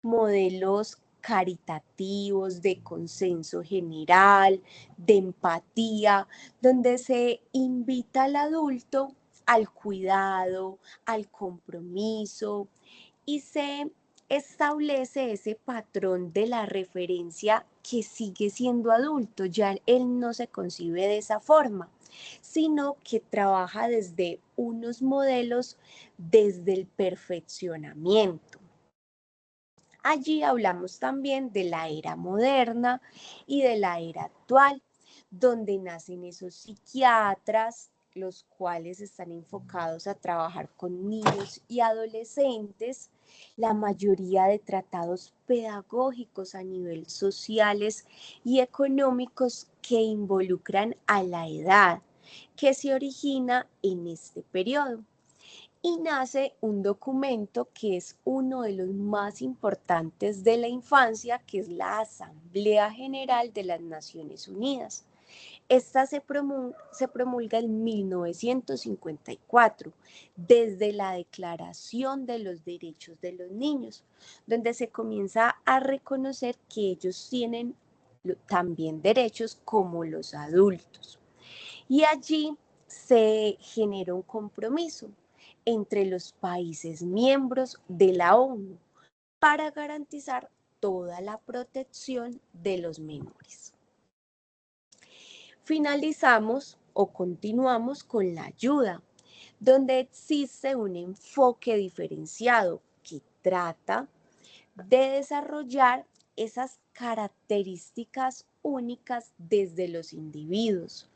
modelos caritativos, de consenso general, de empatía, donde se invita al adulto al cuidado, al compromiso y se establece ese patrón de la referencia que sigue siendo adulto. Ya él no se concibe de esa forma, sino que trabaja desde unos modelos desde el perfeccionamiento. Allí hablamos también de la era moderna y de la era actual, donde nacen esos psiquiatras, los cuales están enfocados a trabajar con niños y adolescentes, la mayoría de tratados pedagógicos a nivel sociales y económicos que involucran a la edad que se origina en este periodo. Y nace un documento que es uno de los más importantes de la infancia, que es la Asamblea General de las Naciones Unidas. Esta se promulga en 1954, desde la Declaración de los Derechos de los Niños, donde se comienza a reconocer que ellos tienen también derechos como los adultos. Y allí se genera un compromiso entre los países miembros de la ONU para garantizar toda la protección de los menores. Finalizamos o continuamos con la ayuda, donde existe un enfoque diferenciado que trata de desarrollar esas características únicas desde los individuos,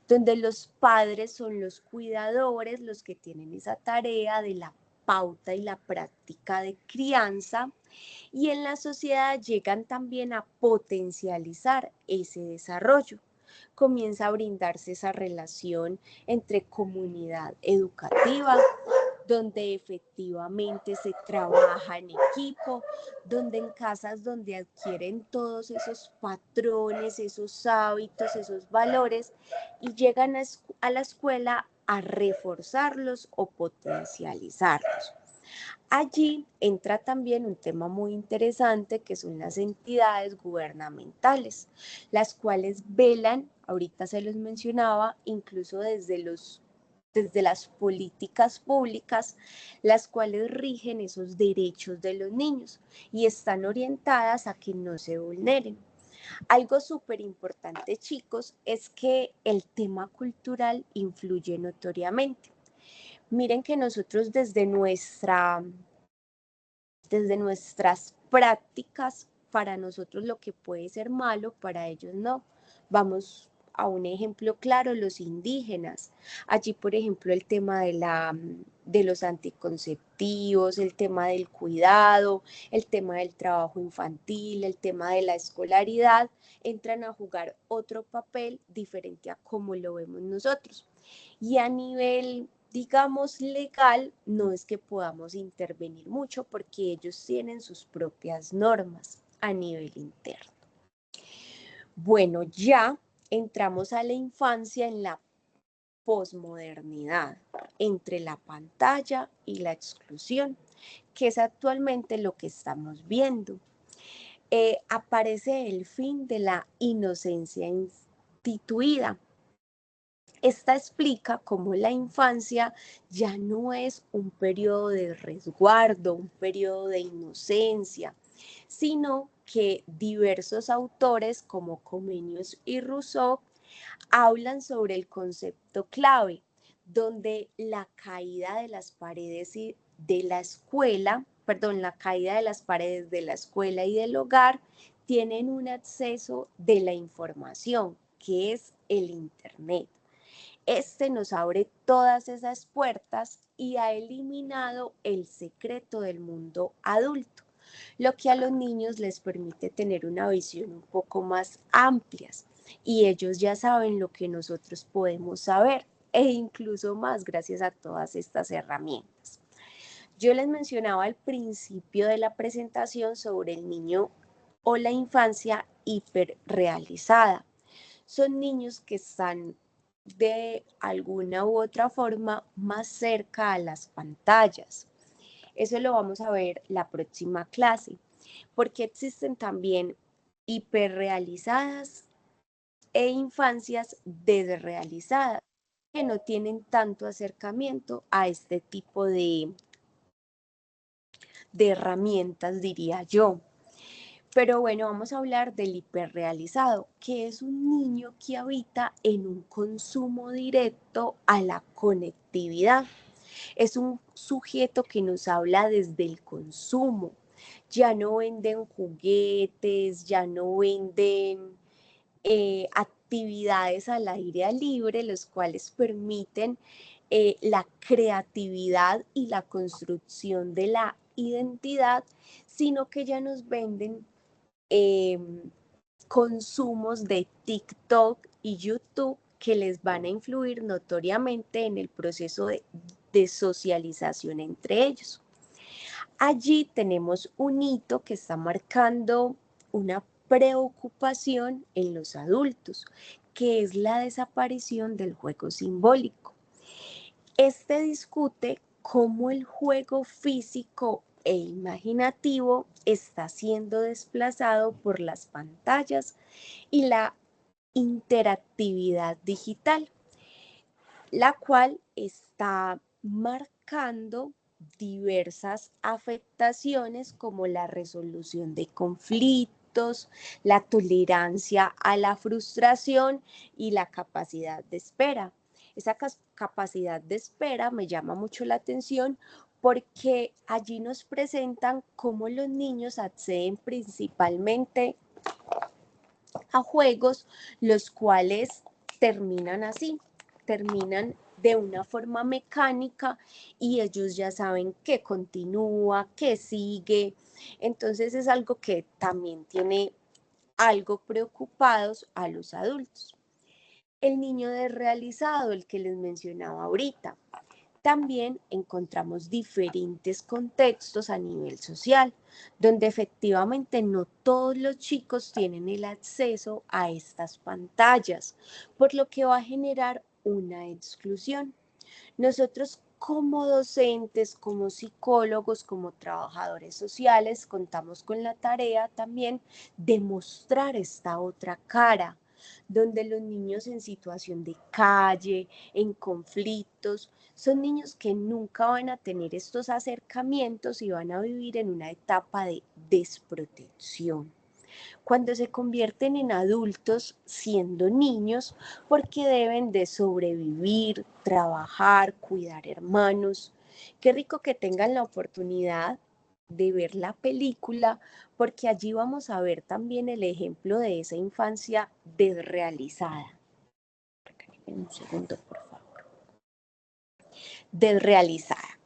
donde los padres son los cuidadores, los que tienen esa tarea de la pauta y la práctica de crianza, y en la sociedad llegan también a potencializar ese desarrollo. Comienza a brindarse esa relación entre comunidad educativa, donde efectivamente se trabaja en equipo, donde en casas donde adquieren todos esos patrones, esos hábitos, esos valores y llegan a la escuela a reforzarlos o potencializarlos. Allí entra también un tema muy interesante que son las entidades gubernamentales, las cuales velan, ahorita se los mencionaba, incluso desde las políticas públicas, las cuales rigen esos derechos de los niños y están orientadas a que no se vulneren. Algo súper importante, chicos, es que el tema cultural influye notoriamente. Miren que nosotros desde nuestras prácticas, para nosotros lo que puede ser malo, para ellos no. Vamos a un ejemplo claro, los indígenas. Allí, por ejemplo, el tema de los anticonceptivos, el tema del cuidado, el tema del trabajo infantil, el tema de la escolaridad, entran a jugar otro papel diferente a como lo vemos nosotros. Y a nivel, digamos, legal, no es que podamos intervenir mucho porque ellos tienen sus propias normas a nivel interno. Bueno, ya entramos a la infancia en la posmodernidad, entre la pantalla y la exclusión, que es actualmente lo que estamos viendo. Aparece el fin de la inocencia instituida. Esta explica cómo la infancia ya no es un periodo de resguardo, un periodo de inocencia, sino que diversos autores como Comenius y Rousseau hablan sobre el concepto clave, donde la caída de las paredes de la escuela, perdón, la caída de las paredes de la escuela y del hogar, tienen un acceso de la información, que es el Internet. Este nos abre todas esas puertas y ha eliminado el secreto del mundo adulto, lo que a los niños les permite tener una visión un poco más amplia y ellos ya saben lo que nosotros podemos saber e incluso más gracias a todas estas herramientas. Yo les mencionaba al principio de la presentación sobre el niño o la infancia hiperrealizada. Son niños que están de alguna u otra forma más cerca a las pantallas. Eso lo vamos a ver la próxima clase, porque existen también hiperrealizadas e infancias desrealizadas que no tienen tanto acercamiento a este tipo de herramientas, diría yo. Pero bueno, vamos a hablar del hiperrealizado, que es un niño que habita en un consumo directo a la conectividad. Es un sujeto que nos habla desde el consumo. Ya no venden juguetes, ya no venden actividades al aire libre, los cuales permiten la creatividad y la construcción de la identidad, sino que ya nos venden consumos de TikTok y YouTube que les van a influir notoriamente en el proceso de socialización entre ellos. Allí tenemos un hito que está marcando una preocupación en los adultos, que es la desaparición del juego simbólico. Este discute cómo el juego físico e imaginativo está siendo desplazado por las pantallas y la interactividad digital, la cual está marcando diversas afectaciones como la resolución de conflictos, la tolerancia a la frustración y la capacidad de espera. Esa capacidad de espera me llama mucho la atención porque allí nos presentan cómo los niños acceden principalmente a juegos los cuales terminan así, terminan de una forma mecánica y ellos ya saben que continúa, que sigue. Entonces es algo que también tiene algo preocupados a los adultos. El niño desrealizado, el que les mencionaba ahorita. También encontramos diferentes contextos a nivel social, donde efectivamente no todos los chicos tienen el acceso a estas pantallas, por lo que va a generar una exclusión. Nosotros como docentes, como psicólogos, como trabajadores sociales, contamos con la tarea también de mostrar esta otra cara, donde los niños en situación de calle, en conflictos, son niños que nunca van a tener estos acercamientos y van a vivir en una etapa de desprotección. Cuando se convierten en adultos siendo niños, porque deben de sobrevivir, trabajar, cuidar hermanos. Qué rico que tengan la oportunidad de ver la película, porque allí vamos a ver también el ejemplo de esa infancia desrealizada. Un segundo, por favor. Desrealizada,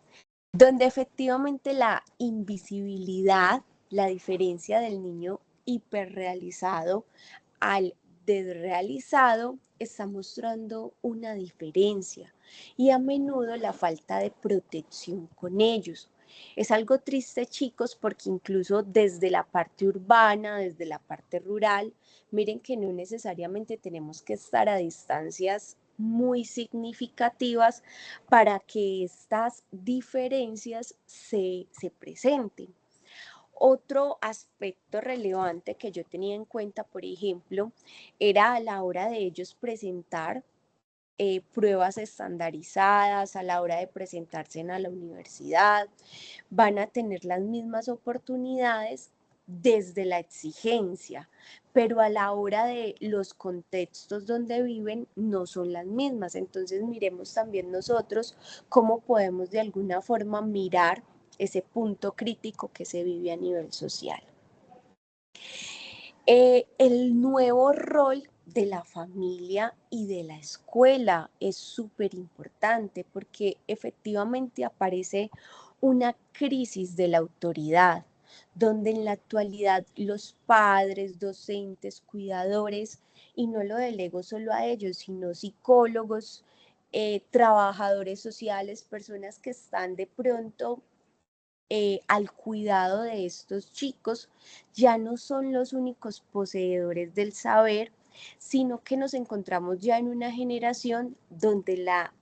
donde efectivamente la invisibilidad, la diferencia del niño hiperrealizado al desrealizado está mostrando una diferencia y a menudo la falta de protección con ellos. Es algo triste, chicos, porque incluso desde la parte urbana, desde la parte rural, miren que no necesariamente tenemos que estar a distancias muy significativas para que estas diferencias se presenten. Otro aspecto relevante que yo tenía en cuenta, por ejemplo, era a la hora de ellos presentar pruebas estandarizadas, a la hora de presentarse a la universidad, van a tener las mismas oportunidades desde la exigencia, pero a la hora de los contextos donde viven no son las mismas. Entonces miremos también nosotros cómo podemos de alguna forma mirar ese punto crítico que se vive a nivel social. El nuevo rol de la familia y de la escuela es súper importante porque efectivamente aparece una crisis de la autoridad, donde en la actualidad los padres, docentes, cuidadores, y no lo delego solo a ellos, sino psicólogos, trabajadores sociales, personas que están de pronto al cuidado de estos chicos, ya no son los únicos poseedores del saber, sino que nos encontramos ya en una generación donde la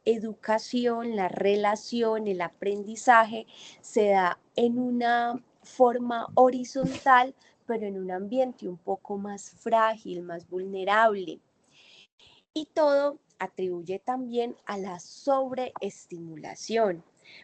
educación, la relación, el aprendizaje se da en una forma horizontal, pero en un ambiente un poco más frágil, más vulnerable. Y todo atribuye también a la sobreestimulación.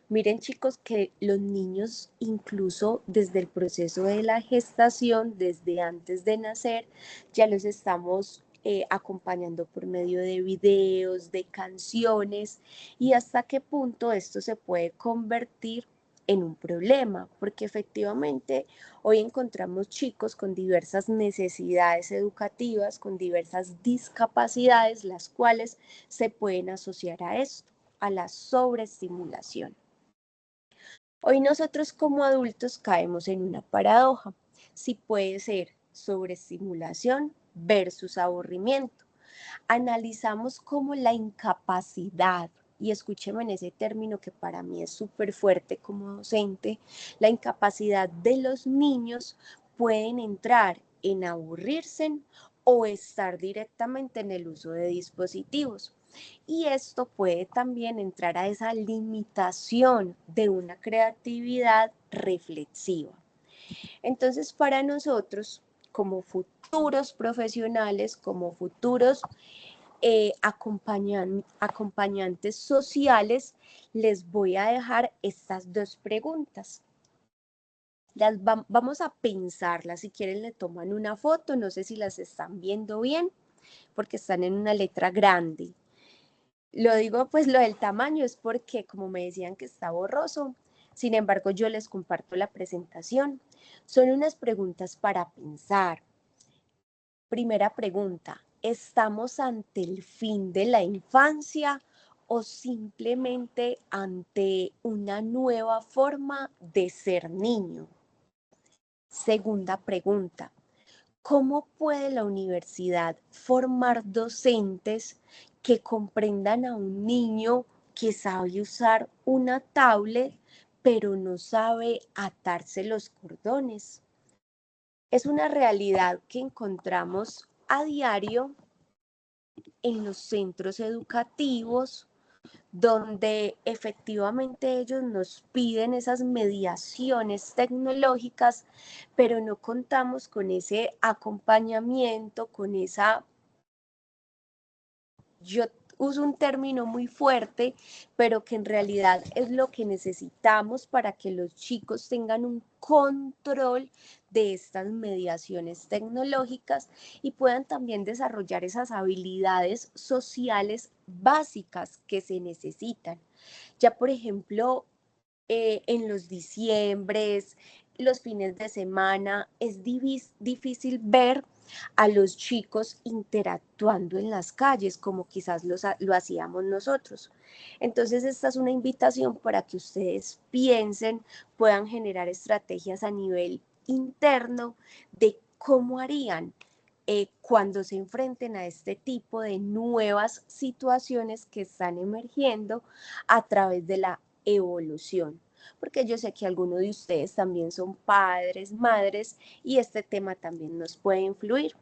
Miren, chicos, que los niños, incluso desde el proceso de la gestación, desde antes de nacer, ya los estamos acompañando por medio de videos, de canciones, y hasta qué punto esto se puede convertir en un problema, porque efectivamente hoy encontramos chicos con diversas necesidades educativas, con diversas discapacidades, las cuales se pueden asociar a esto, a la sobreestimulación. Hoy nosotros como adultos caemos en una paradoja. Si puede ser sobreestimulación versus aburrimiento. Analizamos como la incapacidad, y escúcheme en ese término que para mí es súper fuerte como docente, la incapacidad de los niños pueden entrar en aburrirse o estar directamente en el uso de dispositivos. Y esto puede también entrar a esa limitación de una creatividad reflexiva. Entonces, para nosotros, como futuros profesionales, como futuros acompañantes sociales, les voy a dejar estas dos preguntas. Vamos a pensarlas, si quieren le toman una foto, no sé si las están viendo bien, porque están en una letra grande. Lo digo, pues lo del tamaño es porque, como me decían que está borroso, sin embargo yo les comparto la presentación. Son unas preguntas para pensar. Primera pregunta, ¿estamos ante el fin de la infancia o simplemente ante una nueva forma de ser niño? Segunda pregunta, ¿cómo puede la universidad formar docentes que comprendan a un niño que sabe usar una tablet, pero no sabe atarse los cordones? Es una realidad que encontramos a diario en los centros educativos, donde efectivamente ellos nos piden esas mediaciones tecnológicas, pero no contamos con ese acompañamiento, con esa, yo uso un término muy fuerte, pero que en realidad es lo que necesitamos para que los chicos tengan un control de estas mediaciones tecnológicas y puedan también desarrollar esas habilidades sociales básicas que se necesitan. Ya, por ejemplo, en los diciembres, los fines de semana, es difícil ver a los chicos interactuando en las calles como quizás lo hacíamos nosotros. Entonces esta es una invitación para que ustedes piensen, puedan generar estrategias a nivel interno de cómo harían cuando se enfrenten a este tipo de nuevas situaciones que están emergiendo a través de la evolución, porque yo sé que algunos de ustedes también son padres, madres, y este tema también nos puede influir.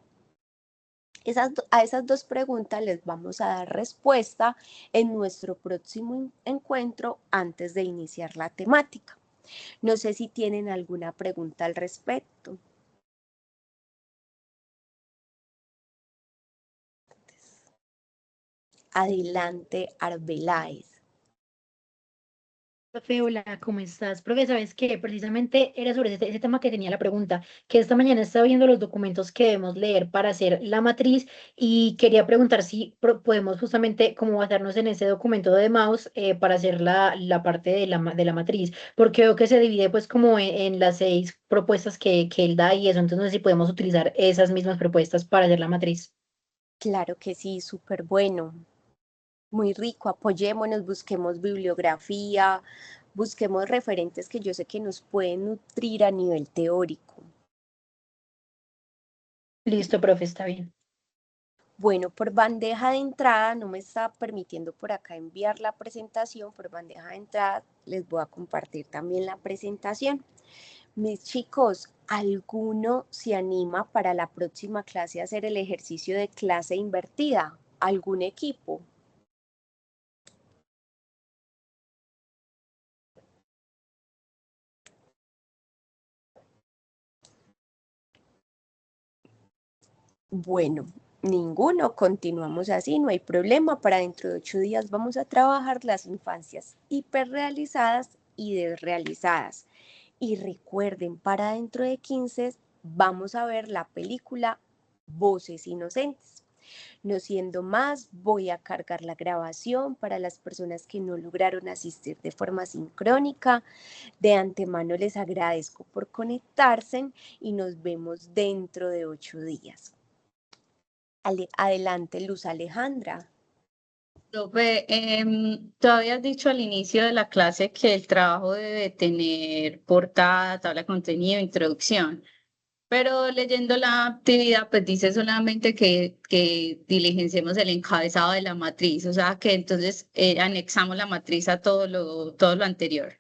A esas dos preguntas les vamos a dar respuesta en nuestro próximo encuentro antes de iniciar la temática. No sé si tienen alguna pregunta al respecto. Adelante, Arbeláez. Profe, hola, ¿cómo estás? Profe, sabes que precisamente era sobre ese tema que tenía la pregunta, que esta mañana estaba viendo los documentos que debemos leer para hacer la matriz y quería preguntar si podemos justamente como basarnos en ese documento de Maus para hacer la parte de de la matriz, porque veo que se divide pues como en las 6 propuestas que él da y eso, entonces no sé si podemos utilizar esas mismas propuestas para hacer la matriz. Claro que sí, súper bueno, muy rico. Apoyémonos, busquemos bibliografía, busquemos referentes que yo sé que nos pueden nutrir a nivel teórico. Listo, profe, está bien. Bueno, por bandeja de entrada, no me está permitiendo por acá enviar la presentación. Por bandeja de entrada les voy a compartir también la presentación. Mis chicos, ¿alguno se anima para la próxima clase a hacer el ejercicio de clase invertida? ¿Algún equipo? Bueno, ninguno, continuamos así, no hay problema. Para dentro de 8 días vamos a trabajar las infancias hiperrealizadas y desrealizadas. Y recuerden, para dentro de 15 vamos a ver la película Voces Inocentes. No siendo más, voy a cargar la grabación para las personas que no lograron asistir de forma sincrónica. De antemano les agradezco por conectarse y nos vemos dentro de 8 días. Adelante, Luz Alejandra. Profe, tú habías dicho al inicio de la clase que el trabajo debe tener portada, tabla de contenido, introducción, pero leyendo la actividad, pues dice solamente que diligenciemos el encabezado de la matriz, o sea que entonces anexamos la matriz a todo lo anterior.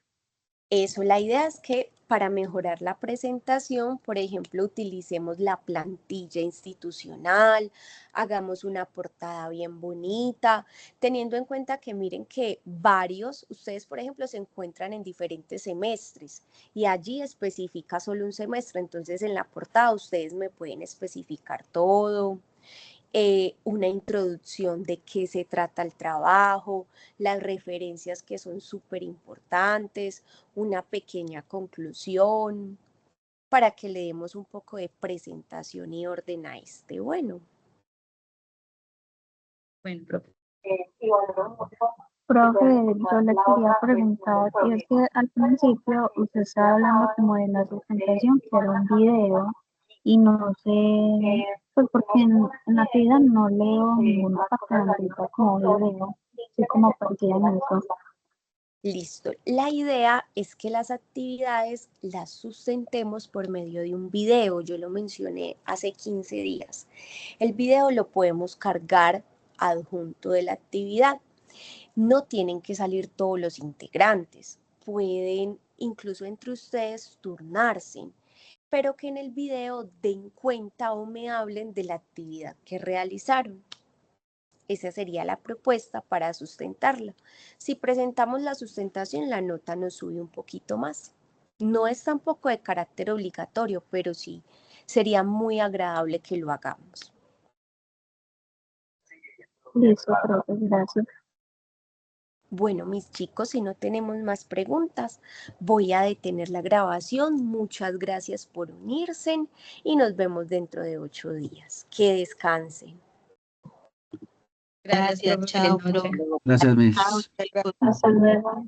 Eso, la idea es que para mejorar la presentación, por ejemplo, utilicemos la plantilla institucional, hagamos una portada bien bonita, teniendo en cuenta que miren que ustedes por ejemplo se encuentran en diferentes semestres y allí especifica solo un semestre, entonces en la portada ustedes me pueden especificar todo. Una introducción de qué se trata el trabajo, las referencias que son súper importantes, una pequeña conclusión, para que le demos un poco de presentación y orden a este. Bueno, Bueno, profe. Profe, yo le quería preguntar, y es que al principio usted estaba hablando como de la sustentación, que era un video, y no sé, pues porque en la actividad no leo ninguna parte de la actividad como video, así como partida en eso. listo. La idea es que las actividades las sustentemos por medio de un video. Yo lo mencioné hace 15 días. El video lo podemos cargar adjunto de la actividad. No tienen que salir todos los integrantes, pueden incluso entre ustedes turnarse, pero que en el video den cuenta o me hablen de la actividad que realizaron. Esa sería la propuesta para sustentarla. Si presentamos la sustentación, la nota nos sube un poquito más. No es tampoco de carácter obligatorio, pero sí sería muy agradable que lo hagamos. Listo, profe, gracias. Bueno, mis chicos, si no tenemos más preguntas, voy a detener la grabación. Muchas gracias por unirse y nos vemos dentro de 8 días. Que descansen. Gracias, profe. Chao, Feliz noche. Gracias, Miss. Hasta luego.